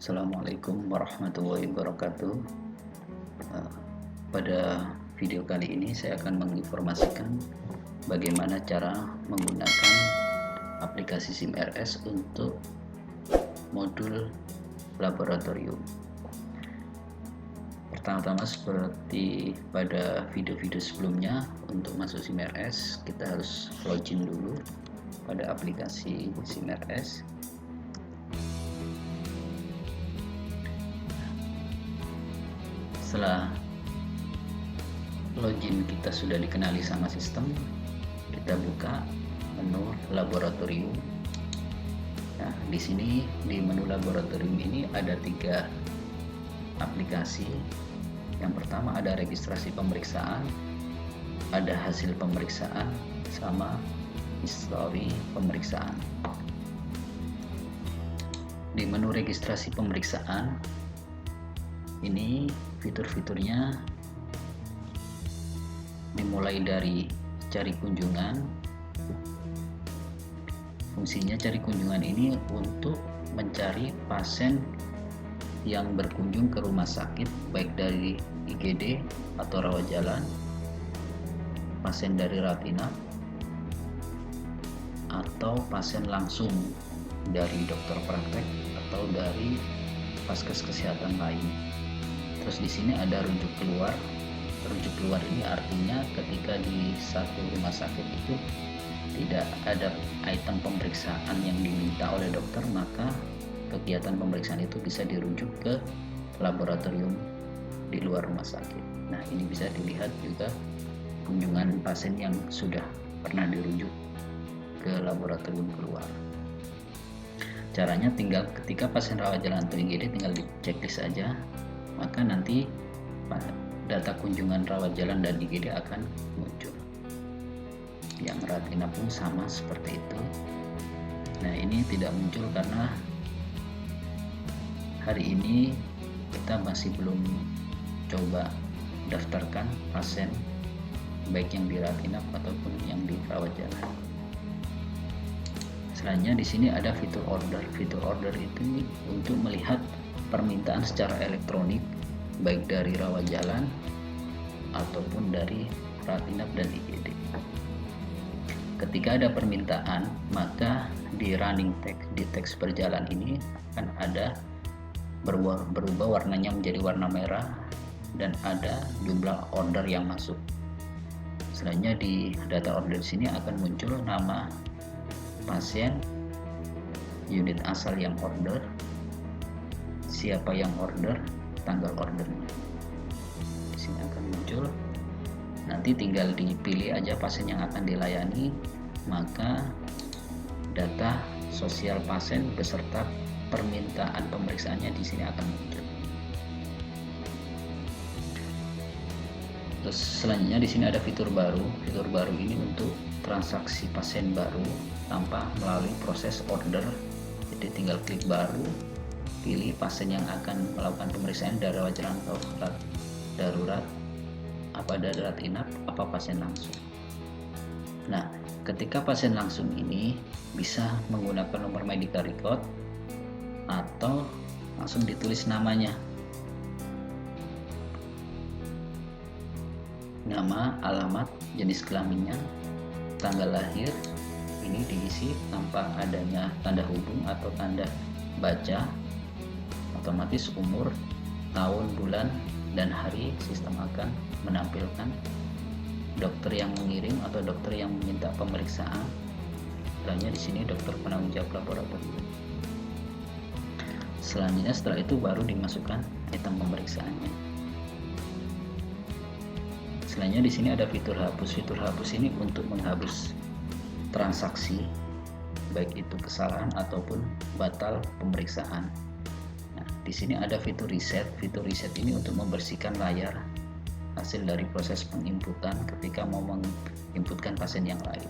Assalamualaikum warahmatullahi wabarakatuh. Eh, Pada video kali ini saya akan menginformasikan bagaimana cara menggunakan aplikasi SIMRS untuk modul laboratorium. Pertama-tama seperti pada video-video sebelumnya, untuk masuk SIMRS kita harus login dulu pada aplikasi SIMRS. Setelah login kita sudah dikenali sama sistem, kita buka menu laboratorium. Nah, di sini di menu laboratorium ini ada 3 aplikasi. Yang pertama ada registrasi pemeriksaan, ada hasil pemeriksaan, sama histori pemeriksaan. Di menu registrasi pemeriksaan ini fitur-fiturnya dimulai dari cari kunjungan. Fungsinya cari kunjungan ini untuk mencari pasien yang berkunjung ke rumah sakit, baik dari IGD atau rawat jalan, pasien dari rawat inap, atau pasien langsung dari dokter praktek atau dari vaskes kesehatan lain. Terus di sini ada rujuk keluar. Rujuk keluar ini artinya ketika di satu rumah sakit itu tidak ada item pemeriksaan yang diminta oleh dokter, maka kegiatan pemeriksaan itu bisa dirujuk ke laboratorium di luar rumah sakit. Nah, ini bisa dilihat juga kunjungan pasien yang sudah pernah dirujuk ke laboratorium keluar. Caranya tinggal ketika pasien rawat jalan atau IGD tinggal di checklist saja, maka nanti data kunjungan rawat jalan dan IGD akan muncul. Yang rawat inap pun sama seperti itu. Nah, ini tidak muncul karena hari ini kita masih belum coba daftarkan pasien baik yang di rawat inap ataupun yang di rawat jalan. Selanjutnya di sini ada fitur order. Fitur order itu untuk melihat permintaan secara elektronik baik dari rawat jalan ataupun dari rawat inap dan IGD. Ketika ada permintaan, maka di running text, di teks berjalan ini akan ada berubah warnanya menjadi warna merah dan ada jumlah order yang masuk. Selanjutnya di data order sini akan muncul nama pasien, unit asal yang order, siapa yang order, tanggal ordernya. Di sini akan muncul. Nanti tinggal dipilih aja pasien yang akan dilayani, maka data sosial pasien beserta permintaan pemeriksaannya di sini akan muncul. Terus selanjutnya di sini ada fitur baru. Fitur baru ini untuk transaksi pasien baru tanpa melalui proses order. Jadi tinggal klik baru, pilih pasien yang akan melakukan pemeriksaan dari rawat jalan atau darurat, apa darurat inap, apa pasien langsung. Nah, ketika pasien langsung ini bisa menggunakan nomor medical record atau langsung ditulis namanya, nama, alamat, jenis kelaminnya, tanggal lahir, ini diisi tanpa adanya tanda hubung atau tanda baca. Otomatis umur, tahun, bulan, dan hari sistem akan menampilkan dokter yang mengirim atau dokter yang meminta pemeriksaan. Selanjutnya di sini dokter penanggung jawab laboratorium. Selanjutnya setelah itu baru dimasukkan item pemeriksaannya. Selanjutnya di sini ada fitur hapus. Fitur hapus ini untuk menghapus transaksi, baik itu kesalahan ataupun batal pemeriksaan. Nah, di sini ada fitur reset. Fitur reset ini untuk membersihkan layar hasil dari proses penginputan ketika mau menginputkan pasien yang lain.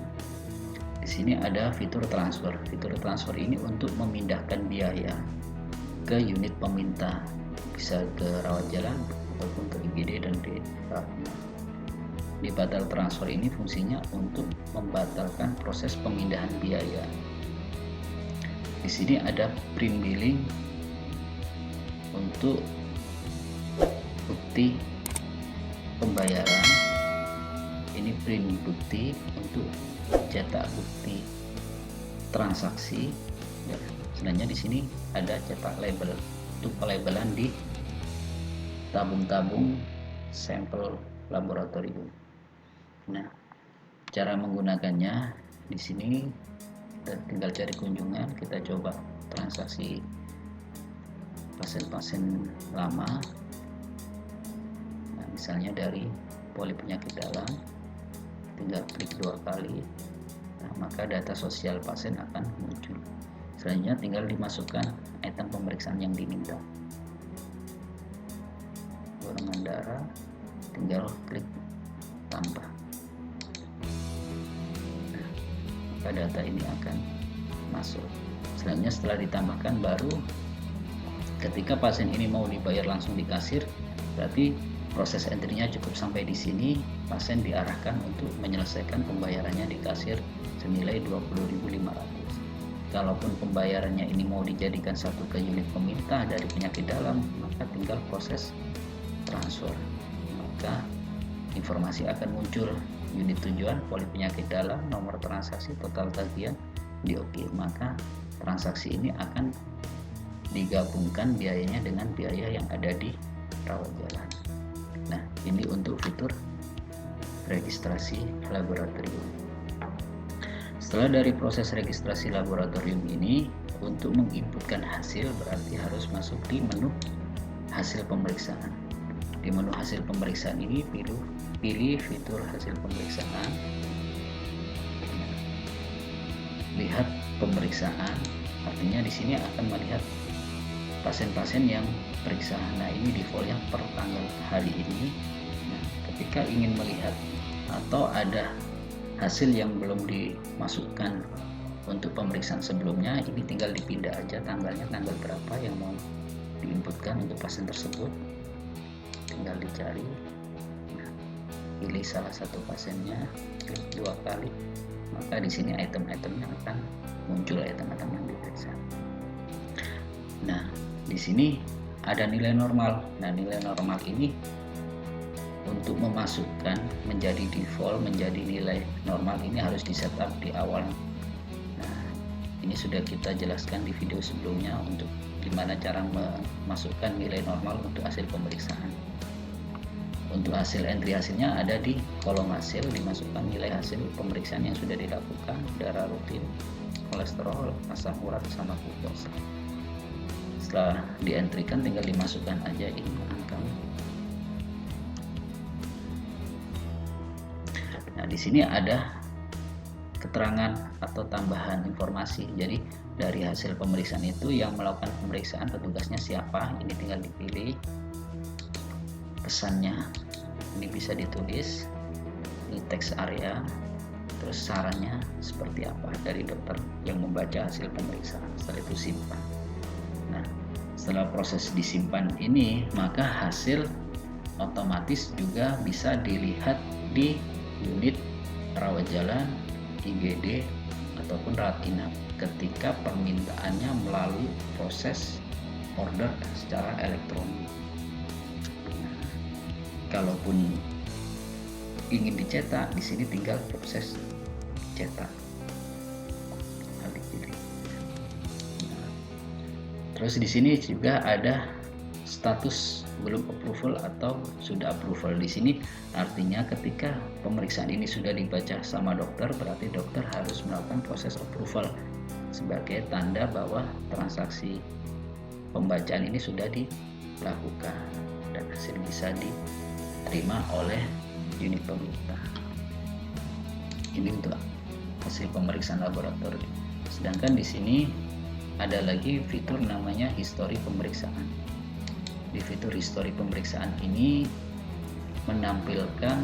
Di sini ada fitur transfer. Fitur transfer ini untuk memindahkan biaya ke unit peminta, bisa ke rawat jalan ataupun ke IGD dan di rawat inap. Di batal transfer ini fungsinya untuk membatalkan proses pemindahan biaya. Di sini ada print billing untuk bukti pembayaran, ini print bukti, untuk cetak bukti transaksi. Ya, sebenarnya di sini ada cetak label untuk pelabelan di tabung-tabung sampel laboratorium. Nah, cara menggunakannya di sini tinggal cari kunjungan, kita coba transaksi pasien-pasien lama. Nah, misalnya dari poli penyakit dalam, tinggal klik 2 kali. Nah, maka data sosial pasien akan muncul. Selanjutnya tinggal dimasukkan item pemeriksaan yang diminta. Golongan darah, tinggal klik tambah. Nah, maka data ini akan masuk. Selanjutnya setelah ditambahkan, baru ketika pasien ini mau dibayar langsung di kasir, berarti proses entry-nya cukup sampai di sini. Pasien diarahkan untuk menyelesaikan pembayarannya di kasir senilai 20.500. Kalaupun pembayarannya ini mau dijadikan satu ke unit peminta dari penyakit dalam, maka tinggal proses transfer. Maka informasi akan muncul unit tujuan, poli penyakit dalam, nomor transaksi, total tagihan, di OK. Maka transaksi ini akan digabungkan biayanya dengan biaya yang ada di rawat jalan. Nah, ini untuk fitur registrasi laboratorium. Setelah dari proses registrasi laboratorium ini, untuk menginputkan hasil berarti harus masuk di menu hasil pemeriksaan. Di menu hasil pemeriksaan ini pilih fitur hasil pemeriksaan. Lihat pemeriksaan, artinya di sini akan melihat pasien-pasien yang periksa. Nah, ini default yang per tanggal hari ini. Nah, ketika ingin melihat atau ada hasil yang belum dimasukkan untuk pemeriksaan sebelumnya, ini tinggal dipindah aja tanggalnya, tanggal berapa yang mau diinputkan untuk pasien tersebut, tinggal dicari. Nah, pilih salah satu pasiennya, klik 2 kali, maka di sini item-itemnya akan muncul, item-item yang diperiksa. Nah, di sini ada nilai normal. Nah, nilai normal ini untuk memasukkan menjadi default, menjadi nilai normal, ini harus di setup di awal. Nah, ini sudah kita jelaskan di video sebelumnya untuk gimana cara memasukkan nilai normal untuk hasil pemeriksaan. Untuk hasil entry hasilnya ada di kolom hasil, dimasukkan nilai hasil pemeriksaan yang sudah dilakukan, darah rutin, kolesterol, asam urat, sama glukosa. Setelah dientrikan, tinggal dimasukkan aja ini angkanya. Nah, di sini ada keterangan atau tambahan informasi. Jadi dari hasil pemeriksaan itu yang melakukan pemeriksaan petugasnya siapa, ini tinggal dipilih. Pesannya ini bisa ditulis di teks area, terus sarannya seperti apa dari dokter yang membaca hasil pemeriksaan. Setelah itu simpan. Nah, setelah proses disimpan ini, maka hasil otomatis juga bisa dilihat di unit rawat jalan, IGD, ataupun rawat inap ketika permintaannya melalui proses order secara elektronik. Nah, kalaupun ingin dicetak, di sini tinggal proses cetak. Terus di sini juga ada status belum approval atau sudah approval. Di sini artinya ketika pemeriksaan ini sudah dibaca sama dokter, berarti dokter harus melakukan proses approval sebagai tanda bahwa transaksi pembacaan ini sudah dilakukan dan hasil bisa diterima oleh unit pemerintah. Ini untuk hasil pemeriksaan laboratorium. Sedangkan di sini ada lagi fitur namanya histori pemeriksaan. Di fitur histori pemeriksaan ini menampilkan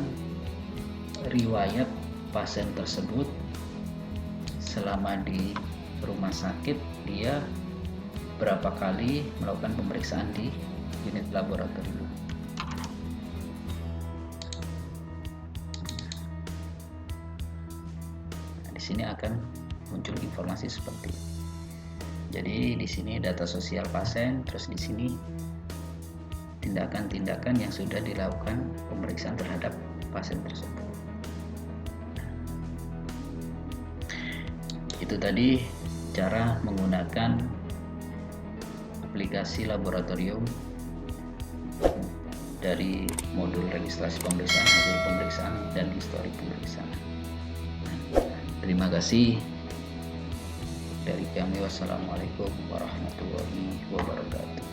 riwayat pasien tersebut selama di rumah sakit, dia berapa kali melakukan pemeriksaan di unit laboratorium. Nah, di sini akan muncul informasi seperti ini. Jadi di sini data sosial pasien, terus di sini tindakan-tindakan yang sudah dilakukan pemeriksaan terhadap pasien tersebut. Itu tadi cara menggunakan aplikasi laboratorium dari modul registrasi pemeriksaan, hasil pemeriksaan, dan histori pemeriksaan. Terima kasih dari kami. Wassalamualaikum warahmatullahi wabarakatuh.